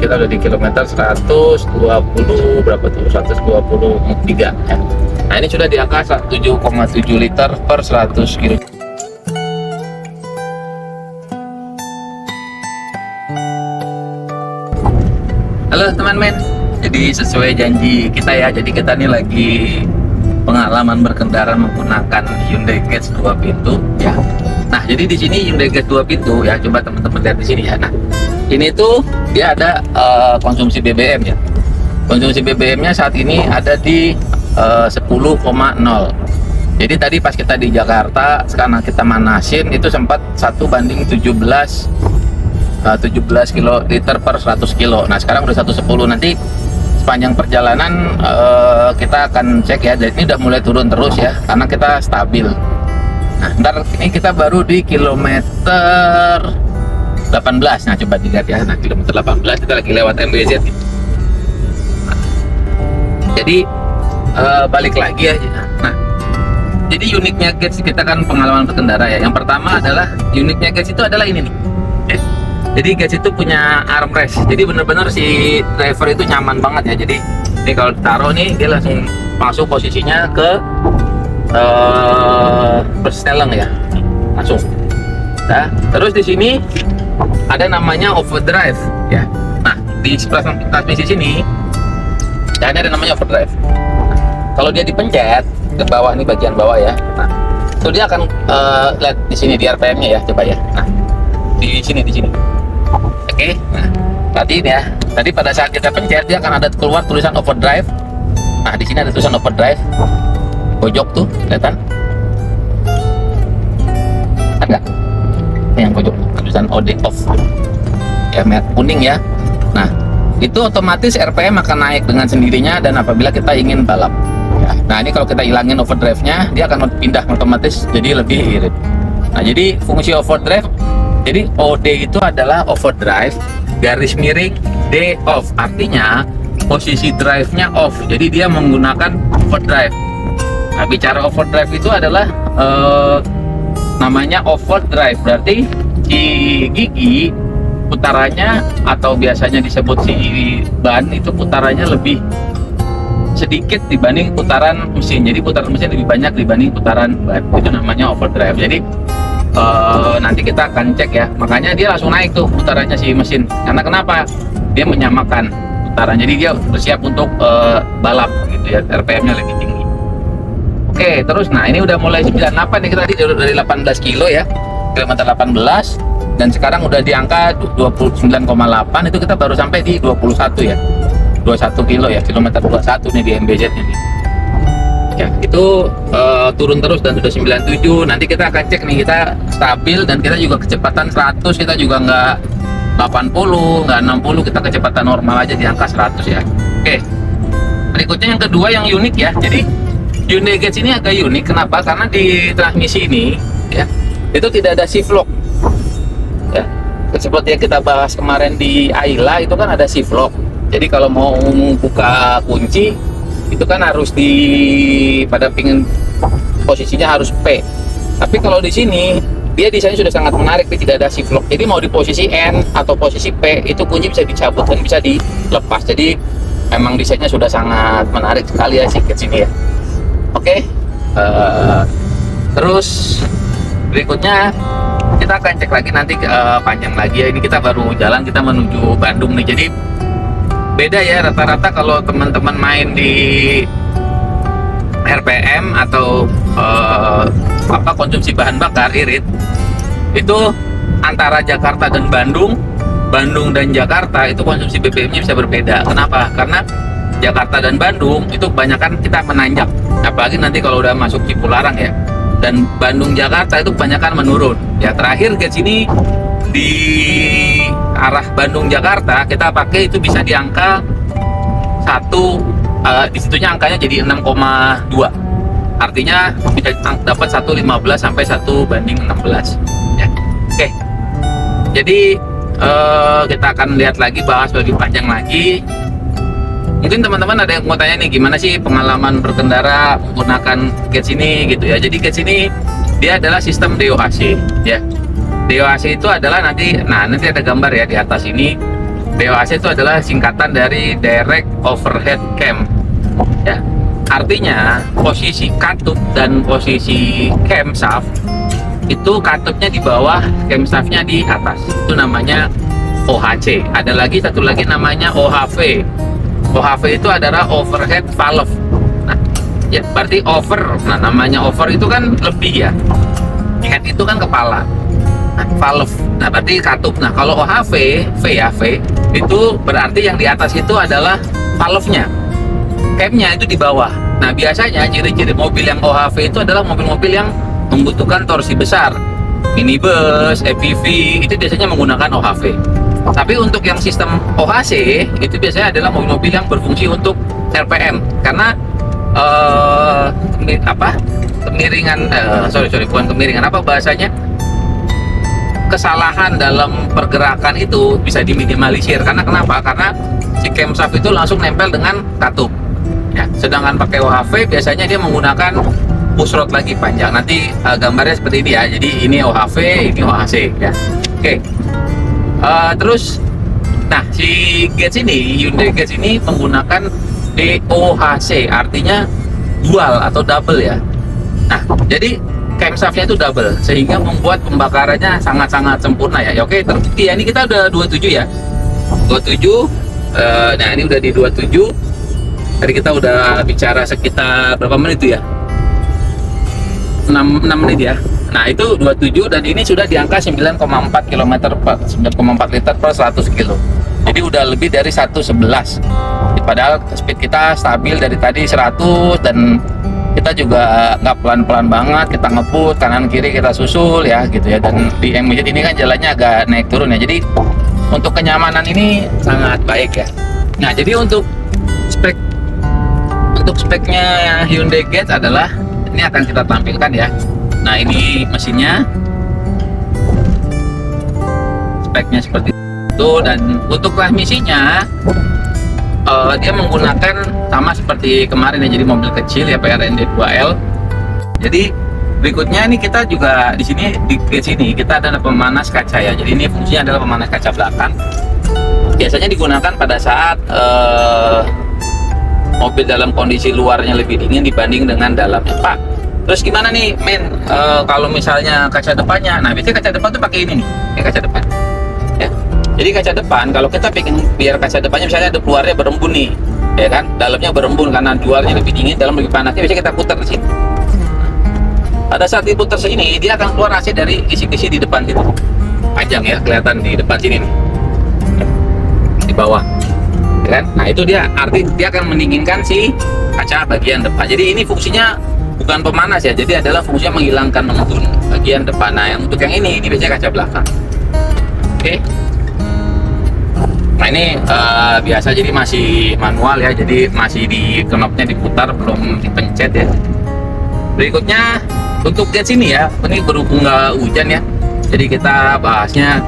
kita udah di kilometer 120 berapa tuh, 123 ya. Nah ini sudah di angka 7,7 liter per 100 kilo. Halo teman-teman, jadi sesuai janji kita ya, jadi kita nih lagi pengalaman berkendara menggunakan Hyundai Getz 2 pintu ya. Nah, jadi di sini Hyundai Getz 2 pintu ya, coba teman-teman lihat di sini ya. Nah, ini tuh dia ada konsumsi BBM ya. Konsumsi BBM-nya saat ini ada di 10,0. Jadi tadi pas kita di Jakarta, sekarang kita manasin itu sempat 1:17 liter per 100 kilo. Nah, sekarang udah 110. Nanti sepanjang perjalanan kita akan cek ya. Jadi ini udah mulai turun terus ya, karena kita stabil. Nah, ntar ini kita baru di kilometer 18. Nah, coba dilihat ya. Nah, kilometer 18 kita lagi lewat MBZ. Nah, jadi balik lagi ya. Nah, jadi uniknya Getz, kita kan pengalaman berkendara ya. Yang pertama adalah uniknya Getz itu adalah ini nih. Jadi Getz itu punya armrest. Jadi bener-bener si driver itu nyaman banget ya. Jadi ini kalau ditaruh nih, dia langsung masuk posisinya ke persteleng ya, langsung. Nah, terus di sini ada namanya overdrive ya. Nah, di sebelah transmisi sini, ya ini ada namanya overdrive. Nah, kalau dia dipencet ke bawah, nih bagian bawah ya. Nah, itu dia akan lihat di sini di RPM-nya ya, coba ya. Nah, di sini. Oke, nah tadi ya, tadi pada saat kita pencet dia akan ada keluar tulisan overdrive. Nah, di sini ada tulisan overdrive, pojok tuh, kelihatan? Ada? Ini yang pojok, tulisan OD off, ya merah kuning ya. Nah, itu otomatis RPM akan naik dengan sendirinya dan apabila kita ingin balap. Ya. Nah, ini kalau kita hilangin overdrive-nya, dia akan pindah otomatis jadi lebih irit. Nah, jadi fungsi overdrive. Jadi OD itu adalah overdrive garis miring D off, artinya posisi drive-nya off. Jadi dia menggunakan overdrive. Nah, bicara overdrive itu adalah namanya overdrive, berarti si gigi putarannya atau biasanya disebut si ban itu putarannya lebih sedikit dibanding putaran mesin. Jadi putaran mesin lebih banyak dibanding putaran ban. Itu namanya overdrive. Jadi nanti kita akan cek ya, makanya dia langsung naik tuh putarannya si mesin. Karena kenapa? Dia menyamakan putaran, jadi dia bersiap untuk balap gitu ya, RPM-nya lebih tinggi. Oke, terus nah ini udah mulai 98 nih, kita tadi dari 18 kilo ya, kilometer 18, dan sekarang udah di angka 29,8. Itu kita baru sampai di 21 ya, 21 kilo ya, kilometer 21 nih di MBZ nih. Ya, itu turun terus dan sudah 97. Nanti kita akan cek nih, kita stabil dan kita juga kecepatan 100, kita juga nggak 80, nggak 60, kita kecepatan normal aja di angka 100 ya. Oke, berikutnya yang kedua yang unik ya. Jadi Hyundai Getz ini agak unik, kenapa? Karena di transmisi ini ya, itu tidak ada shift lock ya. Seperti yang kita bahas kemarin di Ayla, itu kan ada shift lock. Jadi kalau mau buka kunci itu kan harus pada pingin posisinya harus P. Tapi kalau di sini dia desainnya sudah sangat menarik, dia tidak ada shift lock. Jadi mau di posisi N atau posisi P itu kunci bisa dicabut dan bisa dilepas. Jadi memang desainnya sudah sangat menarik sekali ya si Getz ini ya. Oke, terus berikutnya kita akan cek lagi nanti panjang lagi ya. Ini kita baru jalan, kita menuju Bandung nih. Jadi beda ya, rata-rata kalau teman-teman main di RPM atau konsumsi bahan bakar irit, itu antara Jakarta dan Bandung dan Jakarta itu konsumsi BBM-nya bisa berbeda. Kenapa? Karena Jakarta dan Bandung itu kebanyakan kita menanjak, apalagi nanti kalau udah masuk Cipularang ya. Dan Bandung Jakarta itu kebanyakan menurun. Ya, terakhir Getz ini di arah Bandung Jakarta kita pakai itu bisa di angka 1, di situnya angkanya jadi 6,2, artinya bisa dapat 1,15 sampai 1:16 ya. Oke, jadi kita akan lihat lagi, bahas lebih panjang lagi. Mungkin teman-teman ada yang mau tanya nih, gimana sih pengalaman berkendara menggunakan Getz ini gitu ya. Jadi Getz ini dia adalah sistem DOAC ya. DOAC itu adalah nanti ada gambar ya di atas ini. DOHC itu adalah singkatan dari Direct Overhead Cam. Ya, artinya posisi katup dan posisi camshaft itu katupnya di bawah, camshaftnya di atas. Itu namanya OHC. Ada lagi satu lagi namanya OHV. OHV itu adalah overhead valve. Nah, ya berarti over. Nah, namanya over itu kan lebih ya. Head itu kan kepala. Nah, valve. Nah, berarti katup. Nah, kalau OHV, V itu berarti yang di atas itu adalah valve-nya. Camnya itu di bawah. Nah, biasanya ciri-ciri mobil yang OHV itu adalah mobil-mobil yang membutuhkan torsi besar. Minibus, EPV itu biasanya menggunakan OHV. Tapi untuk yang sistem OHC itu biasanya adalah mobil-mobil yang berfungsi untuk RPM, karena kemiringan, bukan kemiringan, apa bahasanya, kesalahan dalam pergerakan itu bisa diminimalisir. Karena kenapa? Karena si camshaft itu langsung nempel dengan katup ya. Sedangkan pakai OHV biasanya dia menggunakan pushrod lagi panjang. Nanti gambarnya seperti ini ya. Jadi ini OHV, ini OHC ya. Oke. Terus nah, si Getz ini, Hyundai Getz ini menggunakan DOHC, artinya dual atau double ya. Nah, jadi camshaftnya itu double sehingga membuat pembakarannya sangat-sangat sempurna ya. Oke, terbukti ya. Ini kita udah 27 ya. 27. Nah, ini udah di 27. Tadi kita udah bicara sekitar berapa menit itu ya? 6 menit ya. Nah, itu 27 dan ini sudah di angka 9,4 km per 9,4 liter per 100 kilo. Jadi udah lebih dari 111. Padahal speed kita stabil dari tadi 100 dan kita juga nggak pelan-pelan banget, kita ngebut kanan kiri kita susul ya gitu ya. Dan di MZ ini kan jalannya agak naik turun ya. Jadi untuk kenyamanan ini sangat baik ya. Nah, jadi untuk speknya Hyundai Getz adalah ini akan kita tampilkan ya. Nah, ini mesinnya, speknya seperti itu. Dan untuk transmisinya dia menggunakan sama seperti kemarin ya, jadi mobil kecil ya, PRND 2L. Jadi berikutnya ini kita juga di sini di sini kita ada pemanas kaca ya. Jadi ini fungsinya adalah pemanas kaca belakang. Biasanya digunakan pada saat mobil dalam kondisi luarnya lebih dingin dibanding dengan dalamnya. Pak, terus gimana nih men, kalau misalnya kaca depannya? Nah, biasanya kaca depan tuh pakai ini nih, kaca depan ya. Jadi kaca depan, kalau kita pengen biar kaca depannya misalnya ada luarnya berembun nih ya kan, dalamnya berembun karena luarnya lebih dingin, dalam lebih panasnya, biasanya kita putar di sini. Pada saat diputar sini, dia akan keluar AC dari kisi-kisi di depan situ, panjang ya, kelihatan di depan sini nih, di bawah ya kan. Nah, itu dia arti dia akan mendinginkan si kaca bagian depan. Jadi ini fungsinya bukan pemanas ya, jadi adalah fungsinya menghilangkan embun bagian depan. Nah, yang untuk yang ini biasanya kaca belakang. Oke. Nah, ini biasa jadi masih manual ya, jadi masih di knopnya diputar, belum dipencet ya. Berikutnya untuk Getz ini ya, ini berhubung nggak hujan ya, jadi kita bahasnya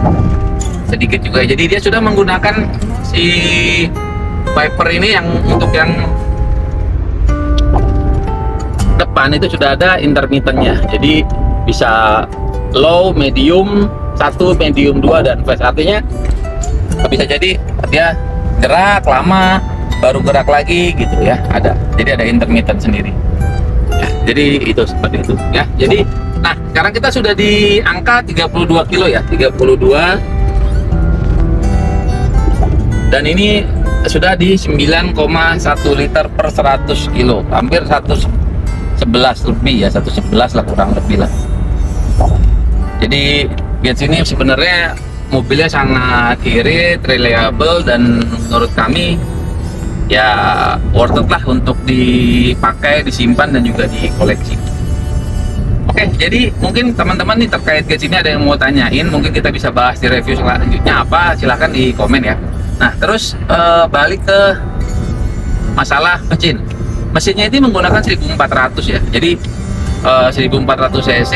sedikit juga. Jadi dia sudah menggunakan si wiper ini yang untuk yang depan itu sudah ada intermittennya, jadi bisa low, medium 1, medium 2 dan fast. Artinya bisa jadi dia gerak lama baru gerak lagi gitu ya, ada. Jadi ada intermittent sendiri ya, jadi itu seperti itu ya. Jadi nah, sekarang kita sudah di angka 32 kilo ya, 32, dan ini sudah di 9,1 liter per 100 kilo, hampir 111 lebih ya, 111 lah kurang lebih lah. Jadi Getz ini sebenarnya mobilnya sangat irit, reliable, dan menurut kami ya worth it lah untuk dipakai, disimpan, dan juga dikoleksi. Oke, jadi mungkin teman-teman nih terkait Getz ini ada yang mau tanyain, mungkin kita bisa bahas di review selanjutnya apa, silahkan di komen ya. Nah, terus balik ke masalah mesin. Mesinnya ini menggunakan 1400 ya, jadi 1400 cc,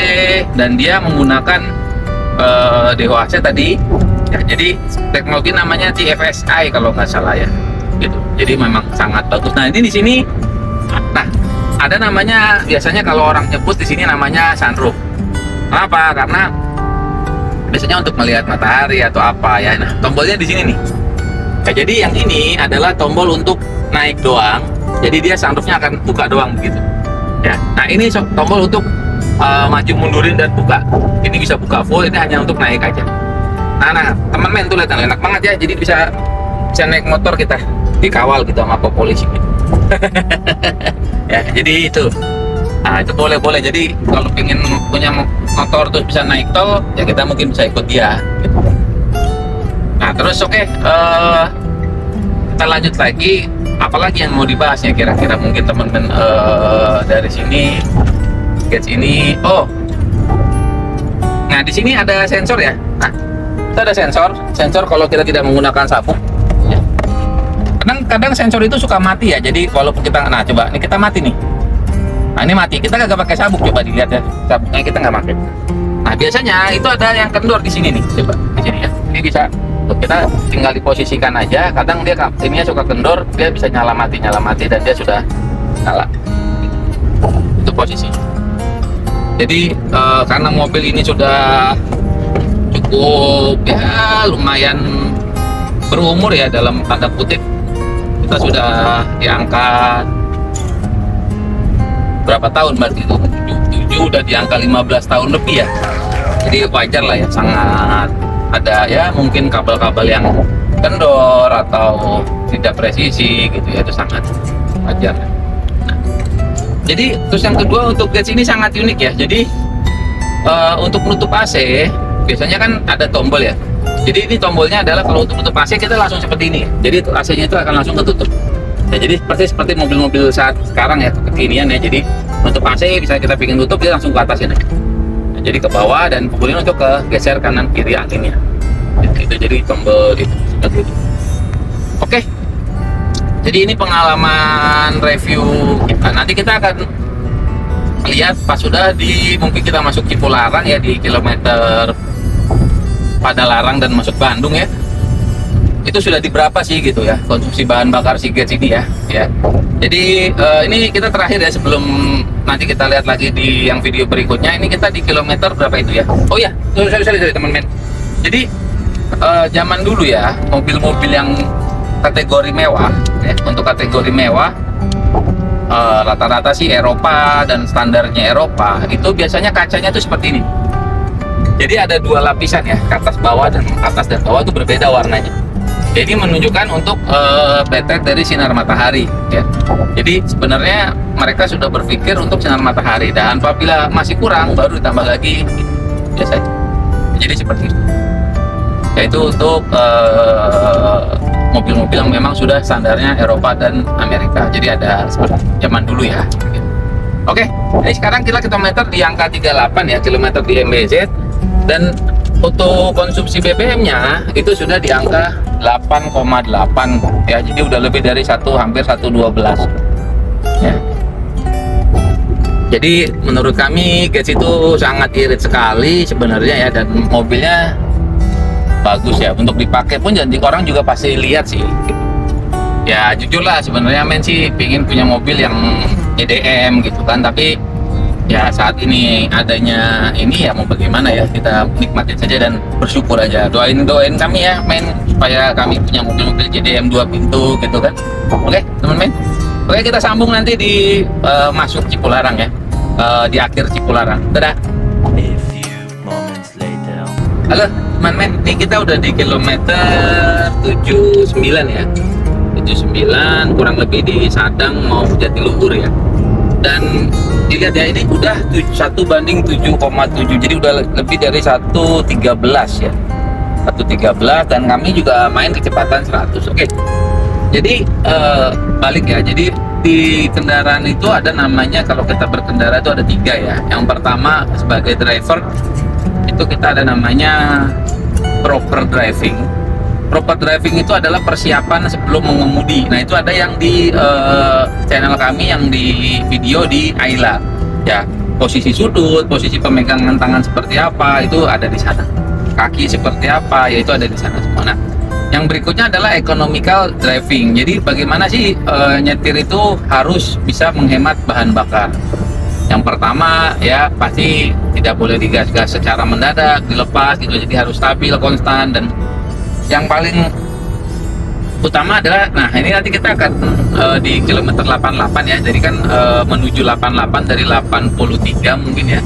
dan dia menggunakan DOHC tadi ya. Jadi teknologi namanya TFSI kalau nggak salah ya gitu. Jadi memang sangat bagus. Nah, ini di sini nah ada namanya, biasanya kalau orang nyebut di sini namanya sunroof. Kenapa? Karena biasanya untuk melihat matahari atau apa ya. Nah, tombolnya di sini nih Nah, jadi yang ini adalah tombol untuk naik doang. Jadi dia sunroofnya akan buka doang begitu. Ya. Nah ini tombol untuk maju mundurin dan buka. Ini bisa buka full. Ini hanya untuk naik aja. Nah teman-teman tuh lihat enak banget ya. Jadi bisa naik motor kita dikawal gitu sama polisi gitu. Ya jadi itu. Nah itu boleh. Jadi kalau pengen punya motor terus bisa naik tol, ya kita mungkin bisa ikut dia. Gitu. Nah terus oke, kita lanjut lagi. Apalagi yang mau dibahas ya kira-kira mungkin teman-teman dari sini, gadget ini. Oh, nah di sini ada sensor ya. Nah itu ada sensor kalau kita tidak menggunakan sabuk. Ya. Kadang sensor itu suka mati ya. Jadi walaupun kita, nah coba ini kita mati nih. Nah ini mati, kita kagak pakai sabuk, coba dilihat ya. Sabuknya kita nggak pakai. Nah biasanya itu ada yang kendor di sini nih, coba di sini ya. Ini bisa kita tinggal diposisikan aja. Kadang dia ininya suka kendor, dia bisa nyala mati dan dia sudah nyala. Itu posisi. Jadi karena mobil ini sudah cukup ya lumayan berumur ya dalam tanda kutip, kita sudah diangkat berapa tahun berarti itu 7 udah diangkat 15 tahun lebih ya. Jadi wajar lah ya, sangat ada ya mungkin kabel-kabel yang kendor atau tidak presisi gitu ya, itu sangat wajar. Nah, jadi terus yang kedua untuk gadget ini sangat unik ya. Jadi untuk menutup AC biasanya kan ada tombol ya. Jadi ini tombolnya adalah kalau untuk menutup AC kita langsung seperti ini. Jadi AC-nya itu akan langsung ketutup. Ya, jadi seperti mobil-mobil saat sekarang ya, kekinian ya. Jadi untuk AC bisa kita bikin tutup, dia langsung ke atas ini. Nah, jadi ke bawah dan kemudian untuk ke geser kanan kiri anginnya. Itu jadi tombol itu seperti itu. Oke. Jadi ini pengalaman review kita. Nanti kita akan lihat pas sudah mungkin kita masuk Cipularang ya, di kilometer Padalarang dan masuk Bandung ya. Itu sudah di berapa sih gitu ya konsumsi bahan bakar si Gets ini ya. Jadi ini kita terakhir ya, sebelum nanti kita lihat lagi di yang video berikutnya. Ini kita di kilometer berapa itu ya. Oh ya, sorry teman-teman. Jadi zaman dulu ya, mobil-mobil yang kategori mewah ya, untuk kategori mewah rata-rata sih Eropa dan standarnya Eropa itu biasanya kacanya tuh seperti ini. Jadi ada dua lapisan ya, ke atas bawah, dan atas dan bawah itu berbeda warnanya. Jadi menunjukkan untuk pletet dari sinar matahari ya. Jadi sebenarnya mereka sudah berpikir untuk sinar matahari, dan apabila masih kurang baru ditambah lagi biasanya. Jadi seperti itu. Yaitu untuk mobil-mobil yang memang sudah standarnya Eropa dan Amerika. Jadi ada seperti zaman dulu ya. Oke, ini sekarang kita kilometer di angka 38 ya, kilometer di MBZ, dan untuk konsumsi BBM-nya itu sudah di angka 8,8 ya, jadi udah lebih dari hampir 1,12 ya. Jadi menurut kami Gets itu sangat irit sekali sebenarnya ya, dan mobilnya bagus ya untuk dipakai pun, jadi orang juga pasti lihat sih. Ya jujur lah sebenarnya men sih pingin punya mobil yang EDM gitu kan, tapi ya saat ini adanya ini ya mau bagaimana ya, kita nikmatin saja dan bersyukur aja. Doain kami ya men, supaya kami punya mobil-mobil JDM 2 pintu gitu kan. Oke teman-teman, oke kita sambung nanti di masuk Cipularang ya, di akhir Cipularang. Dadah. Halo teman-teman, ini kita udah di kilometer 79 ya, 79 kurang lebih di Sadang mau Jatiluhur ya. Dan dilihat ya, ini udah 1:7,7, jadi udah lebih dari 1:13 ya, 1:13, dan kami juga main kecepatan 100. Oke, jadi balik ya, jadi di kendaraan itu ada namanya, kalau kita berkendara itu ada 3 ya. Yang pertama sebagai driver itu kita ada namanya proper driving. Proper driving itu adalah persiapan sebelum mengemudi. Nah itu ada yang di channel kami yang di video di Ayla ya, posisi sudut, posisi pemegangan tangan seperti apa itu ada di sana, kaki seperti apa ya itu ada di sana semua. Nah yang berikutnya adalah economical driving. Jadi bagaimana sih nyetir itu harus bisa menghemat bahan bakar. Yang pertama ya pasti tidak boleh digas-gas secara mendadak, dilepas gitu, jadi harus stabil, konstan. Dan yang paling utama adalah, nah ini nanti kita akan di kilometer 88 ya, jadi kan menuju 88 dari 83 mungkin ya,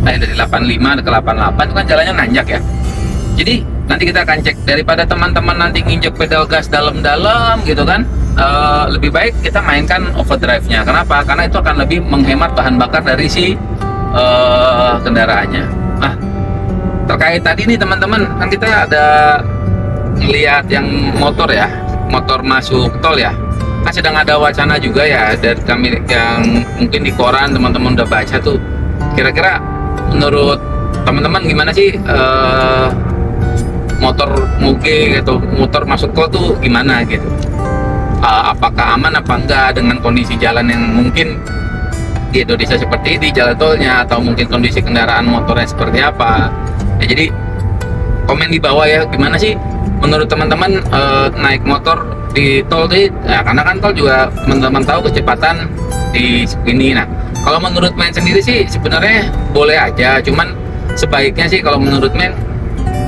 dari 85 ke 88 itu kan jalannya nanjak ya. Jadi nanti kita akan cek, daripada teman-teman nanti nginjek pedal gas dalam-dalam gitu kan, lebih baik kita mainkan overdrive-nya. Kenapa? Karena itu akan lebih menghemat bahan bakar dari si kendaraannya. Nah, terkait tadi nih teman-teman, kan kita ada ngelihat yang motor ya, motor masuk tol ya, kan sedang ada wacana juga ya dari kami yang mungkin di koran teman-teman udah baca tuh. Kira-kira menurut teman-teman gimana sih motor moge atau motor masuk tol tuh gimana gitu? Apakah aman apa enggak dengan kondisi jalan yang mungkin di Indonesia seperti ini jalan tolnya, atau mungkin kondisi kendaraan motornya seperti apa ya? Jadi komen di bawah ya, gimana sih menurut teman-teman naik motor di tol sih ya, karena kan tol juga teman-teman tahu kecepatan di sini. Nah, kalau menurut men sendiri sih sebenarnya boleh aja, cuman sebaiknya sih kalau menurut men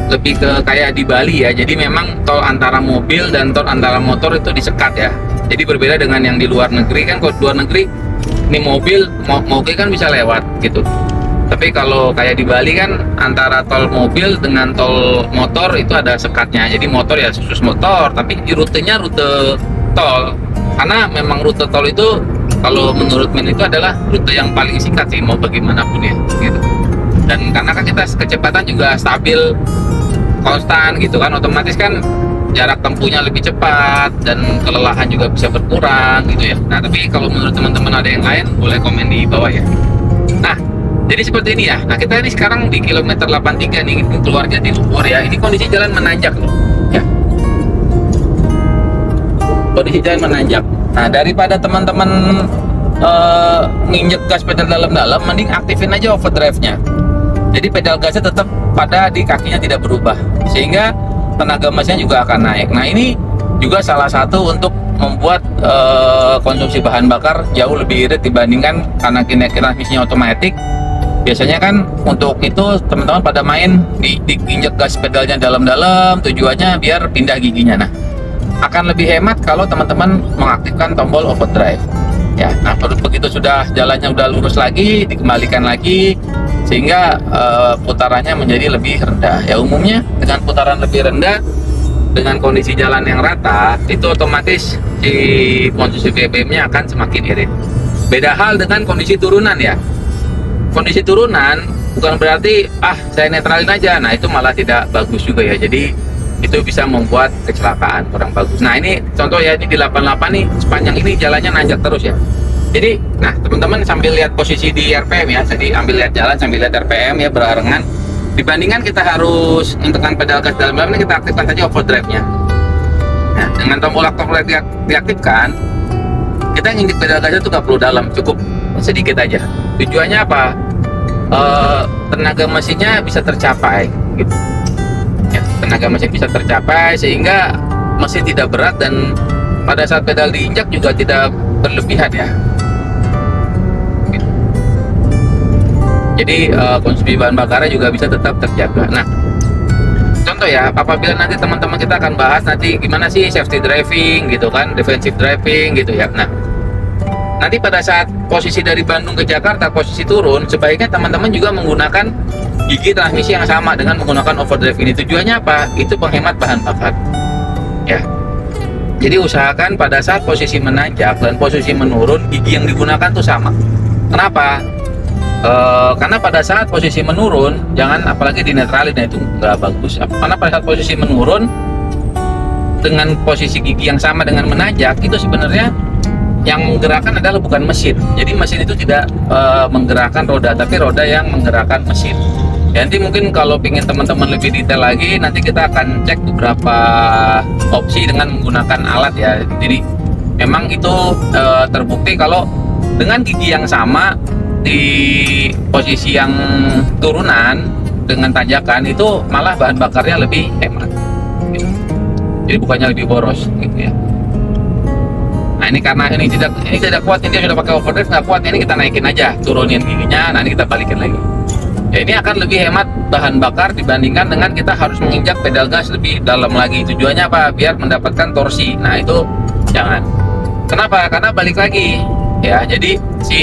lebih ke kayak di Bali ya, jadi memang tol antara mobil dan tol antara motor itu disekat ya. Jadi berbeda dengan yang di luar negeri kan, kalau di luar negeri ini mobil kan bisa lewat gitu. Tapi kalau kayak di Bali kan antara tol mobil dengan tol motor itu ada sekatnya. Jadi motor ya khusus motor, tapi rutenya rute tol. Karena memang rute tol itu kalau menurut men itu adalah rute yang paling singkat sih mau bagaimanapun ya gitu. Dan karena kan kita kecepatan juga stabil, konstan gitu kan, otomatis kan jarak tempuhnya lebih cepat dan kelelahan juga bisa berkurang gitu ya. Nah, tapi kalau menurut teman-teman ada yang lain boleh komen di bawah ya. Nah, jadi seperti ini ya. Nah, kita ini sekarang di kilometer 83 nih, keluar Jatiluhur ya. Ini kondisi jalan menanjak nih ya. Kondisi jalan menanjak. Nah, daripada teman-teman nginjek gas pedal dalam-dalam, mending aktifin aja overdrive-nya. Jadi pedal gasnya tetap pada di kakinya, tidak berubah, sehingga tenaga mesinnya juga akan naik. Nah, ini juga salah satu untuk membuat konsumsi bahan bakar jauh lebih irit dibandingkan karena transmisinya otomatis. Biasanya kan untuk itu teman-teman pada main diinjek gas pedalnya dalam-dalam, tujuannya biar pindah giginya. Nah, akan lebih hemat kalau teman-teman mengaktifkan tombol overdrive ya. Nah, begitu sudah jalannya udah lurus lagi, dikembalikan lagi sehingga putarannya menjadi lebih rendah ya. Umumnya dengan putaran lebih rendah dengan kondisi jalan yang rata, itu otomatis si konsumsi BBM-nya akan semakin irit. Beda hal dengan kondisi turunan ya. Kondisi turunan bukan berarti saya netralin aja, nah itu malah tidak bagus juga ya. Jadi itu bisa membuat kecelakaan, kurang bagus. Nah, ini contoh ya, ini di 88 nih, sepanjang ini jalannya nanjak terus ya. Jadi, nah teman-teman sambil lihat posisi di RPM ya, jadi ambil lihat jalan sambil lihat RPM ya, barengan. Dibandingkan kita harus menekan pedal gas dalam-dalam, ini kita aktifkan saja overdrive-nya. Nah, dengan tombol overdrive diaktifkan, kita nginjek pedal gasnya tuh gak perlu dalam, cukup sedikit aja. Tujuannya apa? Tenaga mesinnya bisa tercapai gitu ya, tenaga mesin bisa tercapai sehingga mesin tidak berat, dan pada saat pedal diinjak juga tidak berlebihan ya gitu. Jadi konsumsi bahan bakarnya juga bisa tetap terjaga. Nah, contoh ya, apabila nanti teman-teman kita akan bahas nanti gimana sih safety driving gitu kan, defensive driving gitu ya. Nah, nanti pada saat posisi dari Bandung ke Jakarta, posisi turun, sebaiknya teman-teman juga menggunakan gigi transmisi yang sama dengan menggunakan overdrive ini. Tujuannya apa? Itu penghemat bahan bakar ya. Jadi usahakan pada saat posisi menanjak dan posisi menurun, gigi yang digunakan tuh sama. Kenapa? Karena pada saat posisi menurun, jangan apalagi dinetralin, itu nggak bagus. Karena pada saat posisi menurun dengan posisi gigi yang sama dengan menanjak, itu sebenarnya yang menggerakkan adalah bukan mesin. Jadi mesin itu tidak menggerakkan roda, tapi roda yang menggerakkan mesin. Ya, nanti mungkin kalau ingin teman-teman lebih detail lagi, nanti kita akan cek beberapa opsi dengan menggunakan alat ya. Jadi memang itu terbukti kalau dengan gigi yang sama di posisi yang turunan dengan tanjakan itu malah bahan bakarnya lebih hemat gitu. Jadi bukannya lebih boros gitu ya. Nah, ini karena ini tidak kuat, ini dia sudah pakai overdrive nggak kuat, ini kita naikin aja, turunin giginya, nanti kita balikin lagi. Ya, ini akan lebih hemat bahan bakar dibandingkan dengan kita harus menginjak pedal gas lebih dalam lagi. Tujuannya apa? Biar mendapatkan torsi. Nah, itu jangan. Kenapa? Karena balik lagi ya. Jadi si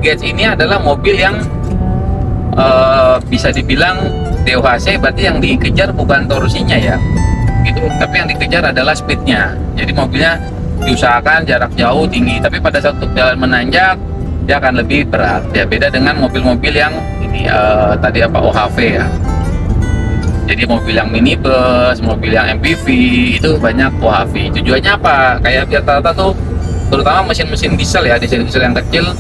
Getz ini adalah mobil yang bisa dibilang DOHC, berarti yang dikejar bukan torsinya ya, gitu. Tapi yang dikejar adalah speednya. Jadi mobilnya diusahakan jarak jauh tinggi, tapi pada saat jalan menanjak dia akan lebih berat. Ya, beda dengan mobil-mobil yang ini tadi apa OHV ya. Jadi mobil yang minibus, mobil yang MPV itu banyak OHV. Tujuannya apa? Kayak biar rata-rata tuh, terutama mesin-mesin diesel ya, diesel yang kecil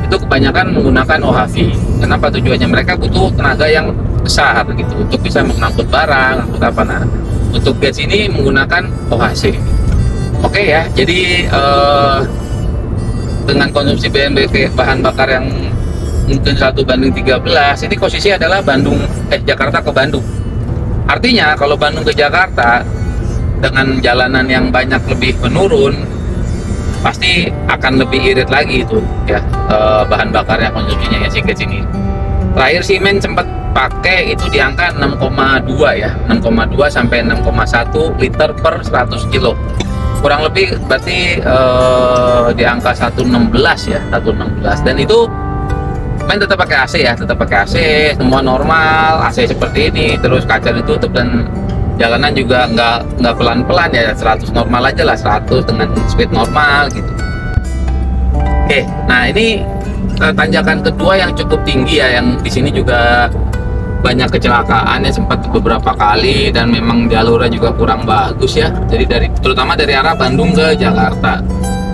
itu kebanyakan menggunakan OHV. Kenapa tujuannya? Mereka butuh tenaga yang besar gitu untuk bisa mengangkut barang, untuk apa. Nah, untuk Getz ini menggunakan OHC. Oke ya, jadi dengan konsumsi bahan bakar yang mungkin 1:13, ini posisi adalah Jakarta ke Bandung. Artinya kalau Bandung ke Jakarta dengan jalanan yang banyak lebih menurun, pasti akan lebih irit lagi itu ya, bahan bakarnya konsumsinya ya si Getz ini. Terakhir sih men sempat pakai itu di angka 6,2 ya, 6,2 sampai 6,1 liter per 100 kilo. Kurang lebih berarti di angka 116 ya, 116. Dan itu men tetap pakai AC ya, tetap pakai AC, semua normal, AC seperti ini, terus kaca ditutup dan jalanan juga nggak pelan-pelan ya, 100 normal aja lah, 100 dengan speed normal gitu. Oke, nah ini tanjakan kedua yang cukup tinggi ya, yang di sini juga banyak kecelakaan ya, sempat beberapa kali, dan memang jalurnya juga kurang bagus ya. Jadi terutama dari arah Bandung ke Jakarta.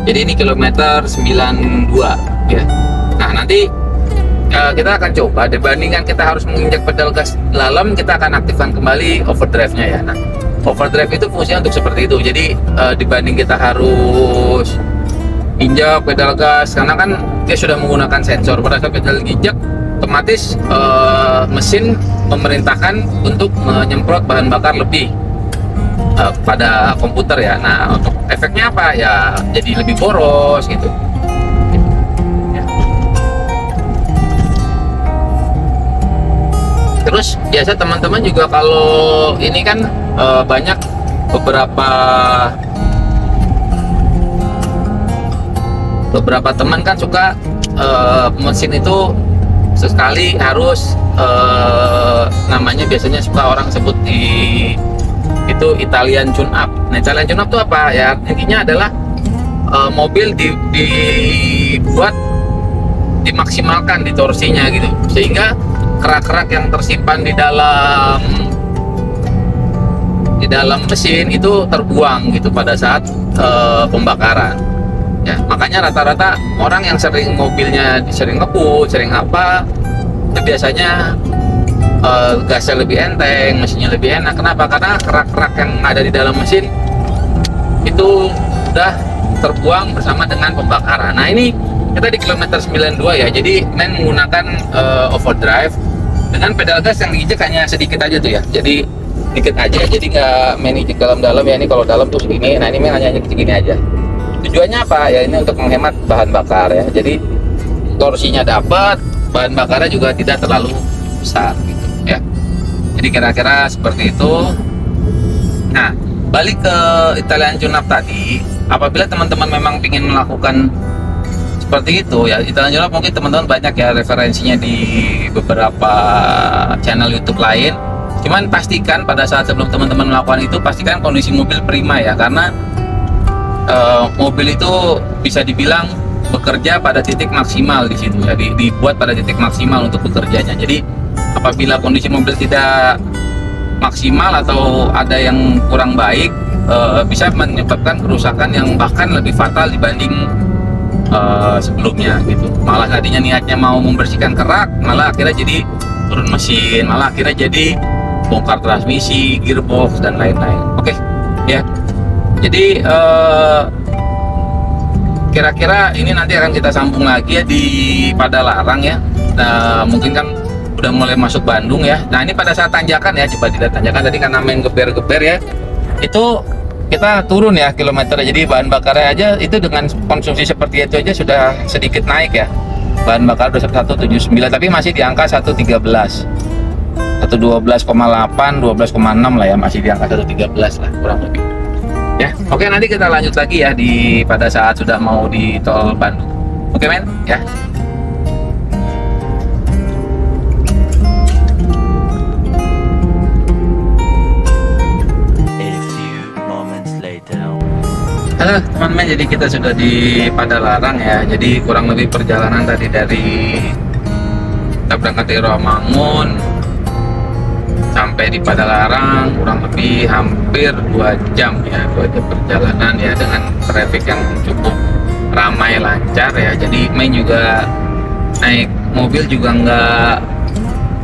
Jadi ini kilometer 92 ya. Nah, nanti kita akan coba, dibandingkan kita harus menginjak pedal gas dalam, kita akan aktifkan kembali overdrive-nya ya. Nah, overdrive itu fungsinya untuk seperti itu. Jadi dibanding kita harus injak pedal gas, karena kan dia sudah menggunakan sensor, pada saat pedal injak otomatis mesin memerintahkan untuk menyemprot bahan bakar lebih pada komputer ya. Nah, untuk efeknya apa ya, jadi lebih boros gitu. Terus biasa teman-teman juga kalau ini kan banyak beberapa teman kan suka mesin itu sesekali harus namanya biasanya suka orang sebut itu Italian tune up. Nah, Italian tune up itu apa ya? Intinya adalah mobil dibuat dimaksimalkan di torsinya gitu, sehingga kerak-kerak yang tersimpan di dalam mesin itu terbuang gitu pada saat pembakaran ya. Makanya rata-rata orang yang sering mobilnya sering ngebut, sering apa, itu biasanya gasnya lebih enteng, mesinnya lebih enak. Kenapa? Karena kerak-kerak yang ada di dalam mesin itu udah terbuang bersama dengan pembakaran. Nah, ini kita di kilometer 92 ya, jadi men menggunakan overdrive dengan pedal gas yang diinjek hanya sedikit aja tuh ya, jadi dikit aja, jadi nggak main injek dalam-dalam ya. Ini kalau dalam tuh segini, nah ini main hanya segini aja. Tujuannya apa ya? Ini untuk menghemat bahan bakar ya, jadi torsinya dapat, bahan bakarnya juga tidak terlalu besar gitu ya. Jadi kira-kira seperti itu. Nah, balik ke Italian tune up tadi, apabila teman-teman memang ingin melakukan seperti itu ya, Italian tune up mungkin teman-teman banyak ya referensinya di beberapa channel YouTube lain. Cuman pastikan pada saat sebelum teman-teman melakukan itu, pastikan kondisi mobil prima ya, karena mobil itu bisa dibilang bekerja pada titik maksimal di situ. Jadi dibuat pada titik maksimal untuk bekerjanya. Jadi apabila kondisi mobil tidak maksimal atau ada yang kurang baik, bisa menyebabkan kerusakan yang bahkan lebih fatal dibanding sebelumnya gitu. Malah tadinya niatnya mau membersihkan kerak, malah akhirnya jadi turun mesin, malah akhirnya jadi bongkar transmisi, gearbox dan lain-lain. Oke ya, jadi kira-kira ini nanti akan kita sambung lagi ya di Padalarang ya. Nah, mungkin kan udah mulai masuk Bandung ya. Nah, ini pada saat tanjakan ya, coba dilihat tanjakan tadi karena main geber-geber ya, itu kita turun ya kilometernya. Jadi bahan bakarnya aja itu dengan konsumsi seperti itu aja sudah sedikit naik ya. bahan bakar 179, tapi masih di angka 113, 112,8, 12,6 lah ya, masih di angka 113 lah kurang lebih. Ya, oke, nanti kita lanjut lagi ya pada saat sudah mau di tol Bandung. Oke men, ya. Halo teman-teman, jadi kita sudah di Padalarang ya. Jadi kurang lebih perjalanan tadi dari kita berangkat dari Rawamangun sampai di Padalarang kurang lebih hampir 2 jam ya, 2 jam perjalanan ya, dengan traffic yang cukup ramai lancar ya. Jadi main juga naik mobil juga nggak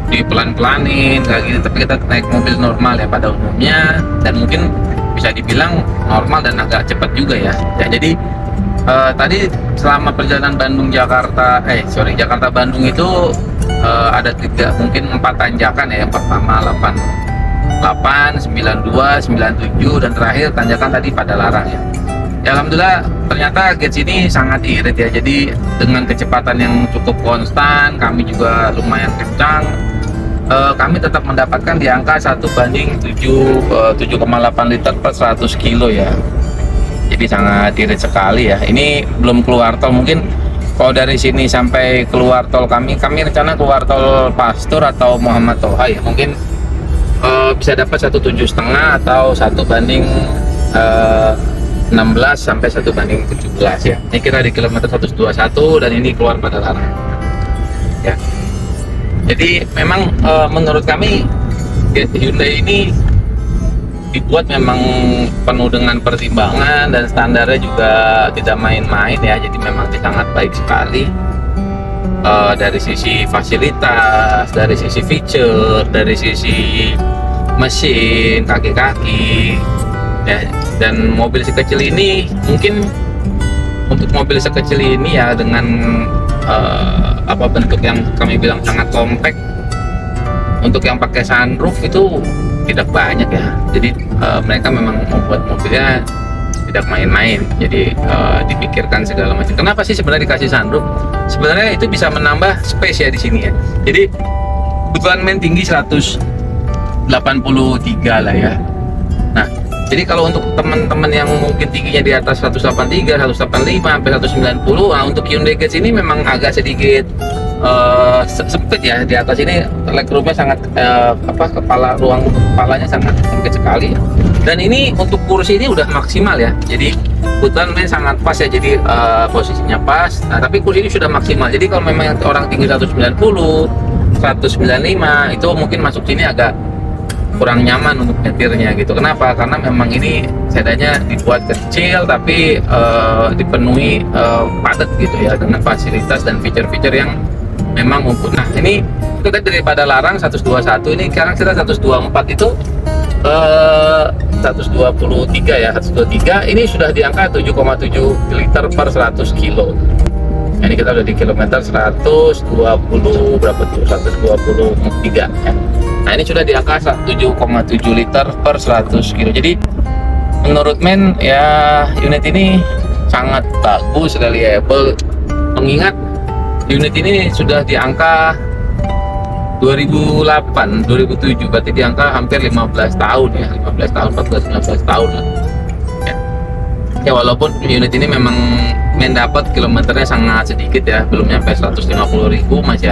dipelan-pelanin kayak gitu, tapi kita naik mobil normal ya pada umumnya, dan mungkin bisa dibilang normal dan agak cepat juga ya. Ya jadi tadi selama perjalanan Jakarta Bandung itu ada 4 tanjakan ya. Yang pertama 88, 92, 97, dan terakhir tanjakan tadi Padalarang ya. Ya alhamdulillah ternyata gates ini sangat irit ya. Jadi dengan kecepatan yang cukup konstan, kami juga lumayan kencang, kami tetap mendapatkan di angka 1/7,8 liter per 100 kilo ya. Jadi sangat irit sekali ya. Ini belum keluar tol, mungkin kalau dari sini sampai keluar tol kami rencana keluar tol Pastur atau Muhammad Toha ya, mungkin bisa dapat 1,7,5 atau 1/16 sampai 1/17 ya. Ini kita di kilometer 121 dan ini keluar Padalarang ya. Jadi memang menurut kami Hyundai ini dibuat memang penuh dengan pertimbangan, dan standarnya juga tidak main-main ya. Jadi memang sangat baik sekali dari sisi fasilitas, dari sisi feature, dari sisi mesin, kaki-kaki ya. Dan mobil sekecil ini, mungkin untuk mobil sekecil ini ya, dengan bentuk yang kami bilang sangat compact, untuk yang pakai sunroof itu tidak banyak ya. Jadi mereka memang membuat mobilnya tidak main-main. Jadi dipikirkan segala macam. Kenapa sih sebenarnya dikasih sunroof? Sebenarnya itu bisa menambah space ya di sini ya. Jadi kebetulan main tinggi 183 lah ya. Nah, jadi kalau untuk teman-teman yang mungkin tingginya di atas 183, 185 sampai 190, nah untuk Hyundai Getz ini memang agak sedikit sempit ya. Di atas ini legroomnya sangat ruang kepalanya sangat sempit sekali ya. Dan ini untuk kursi ini udah maksimal ya. Jadi kebetulan ini sangat pas ya. Jadi posisinya pas. Nah, tapi kursi ini sudah maksimal. Jadi kalau memang orang tinggi 190, 195 itu mungkin masuk sini agak kurang nyaman untuk nyetirnya gitu. Kenapa? Karena memang ini sedannya dibuat kecil tapi dipenuhi padat gitu ya, dengan fasilitas dan fitur-fitur yang memang mumpuni. Nah, ini itu kan dari Padalarang 121, ini sekarang kita 124 itu 123 ya, 123 ini sudah di angka 7,7 liter per 100 kilo. Ini kita udah di kilometer 120 berapa tuh, 123 ya. Nah, ini sudah di angka 7,7 liter per 100 kilo. Jadi menurut men ya, unit ini sangat bagus, reliable, mengingat unit ini sudah di angka 2008, 2007, berarti di angka hampir 15 tahun ya, 15 tahun, 14-15 tahun lah ya. Ya walaupun unit ini memang mendapat kilometernya sangat sedikit ya, belum nyampe 150.000, masih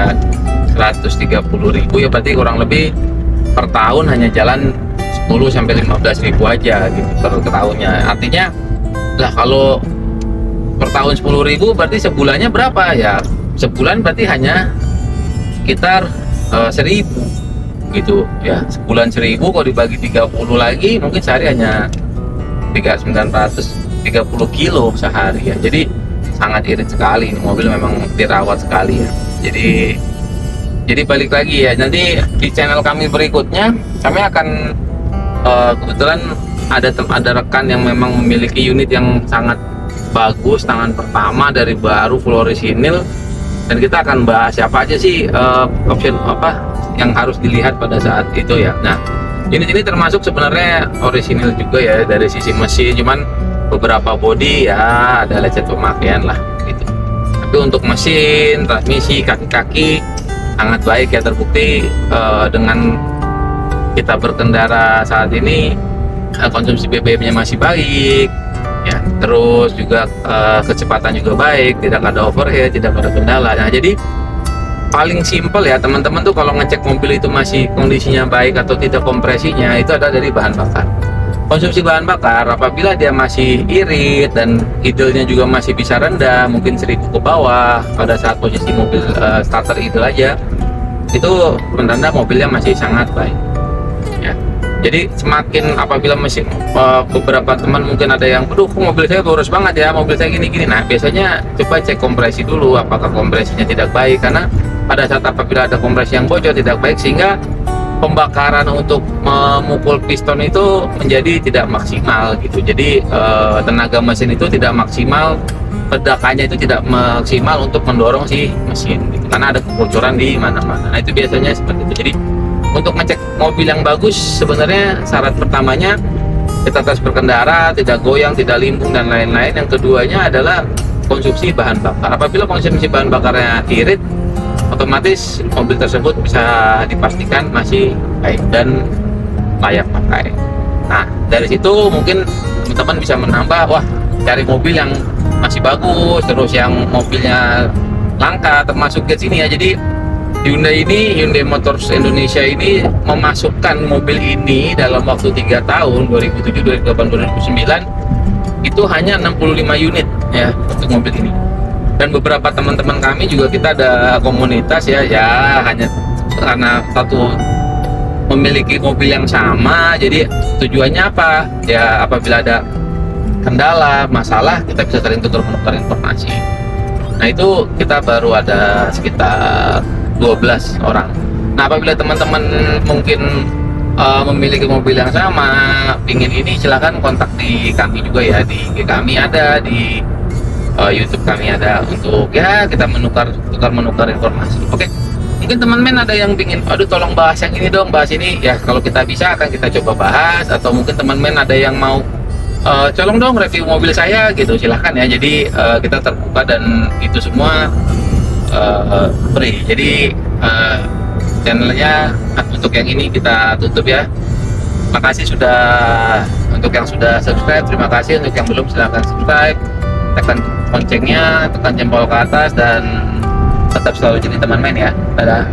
130.000 ya, berarti kurang lebih per tahun hanya jalan 10-15.000 aja gitu per tahunnya. Artinya lah, kalau per tahun 10.000 berarti sebulannya berapa ya? Sebulan berarti hanya sekitar 1.000 gitu ya. Sebulan 1.000 kalau dibagi 30 lagi, mungkin sehari hanya 930 kilo sehari ya. Jadi sangat irit sekali, ini mobil memang dirawat sekali ya. Jadi balik lagi ya, nanti di channel kami berikutnya kami akan kebetulan ada rekan yang memang memiliki unit yang sangat bagus, tangan pertama dari baru full orisinil, dan kita akan bahas siapa aja sih option apa yang harus dilihat pada saat itu ya. Nah, unit ini termasuk sebenarnya orisinil juga ya dari sisi mesin, cuman beberapa body ya ada lecet pemakaian lah gitu. Tapi Tapi untuk mesin, transmisi, kaki-kaki sangat baik ya, terbukti dengan kita berkendara saat ini konsumsi BBM-nya masih baik ya, terus juga kecepatan juga baik, tidak ada overheat, tidak ada kendala. Nah, jadi paling simpel ya teman-teman tuh kalau ngecek mobil itu masih kondisinya baik atau tidak kompresinya, itu ada dari bahan bakar. Konsumsi bahan bakar apabila dia masih irit dan idle-nya juga masih bisa rendah, mungkin 1000 ke bawah pada saat posisi mobil starter idle aja, itu menanda mobilnya masih sangat baik ya. Jadi semakin apabila mesin beberapa teman mungkin ada yang, aduh mobil saya boros banget ya, mobil saya gini-gini. Nah, biasanya coba cek kompresi dulu apakah kompresinya tidak baik, karena pada saat apabila ada kompresi yang bocor tidak baik, sehingga pembakaran untuk memukul piston itu menjadi tidak maksimal gitu. Jadi tenaga mesin itu tidak maksimal, ledakannya itu tidak maksimal untuk mendorong si mesin gitu, karena ada kebocoran di mana-mana. Nah, itu biasanya seperti itu. Jadi untuk ngecek mobil yang bagus, sebenarnya syarat pertamanya kita tes berkendara, tidak goyang, tidak limbung dan lain-lain. Yang keduanya adalah konsumsi bahan bakar. Apabila konsumsi bahan bakarnya irit, otomatis mobil tersebut bisa dipastikan masih baik dan layak pakai. Nah, dari situ mungkin teman-teman bisa menambah, wah cari mobil yang masih bagus, terus yang mobilnya langka, termasuk ke sini ya. Jadi Hyundai Motors Indonesia ini memasukkan mobil ini dalam waktu 3 tahun 2007, 2008, 2009 itu hanya 65 unit ya untuk mobil ini. Dan beberapa teman-teman kami juga, kita ada komunitas ya hanya karena satu memiliki mobil yang sama, jadi tujuannya apa ya, apabila ada kendala masalah kita bisa saling tukar-menukar informasi. Nah, itu kita baru ada sekitar 12 orang. Nah, apabila teman-teman mungkin memiliki mobil yang sama, ingin ini, silahkan kontak di kami juga ya, di IG kami ada, di YouTube kami ada, untuk ya kita menukar informasi. Oke, mungkin teman-teman ada yang ingin, aduh tolong bahas yang ini dong, bahas ini ya, kalau kita bisa akan kita coba bahas. Atau mungkin teman-teman ada yang mau tolong dong review mobil saya gitu, silahkan ya. Jadi kita terbuka dan itu semua free. Jadi channelnya untuk yang ini kita tutup ya. Terima kasih sudah, untuk yang sudah subscribe terima kasih, untuk yang belum silahkan subscribe, tekan loncengnya, tekan jempol ke atas, dan tetap selalu jadi teman main ya. Dadah.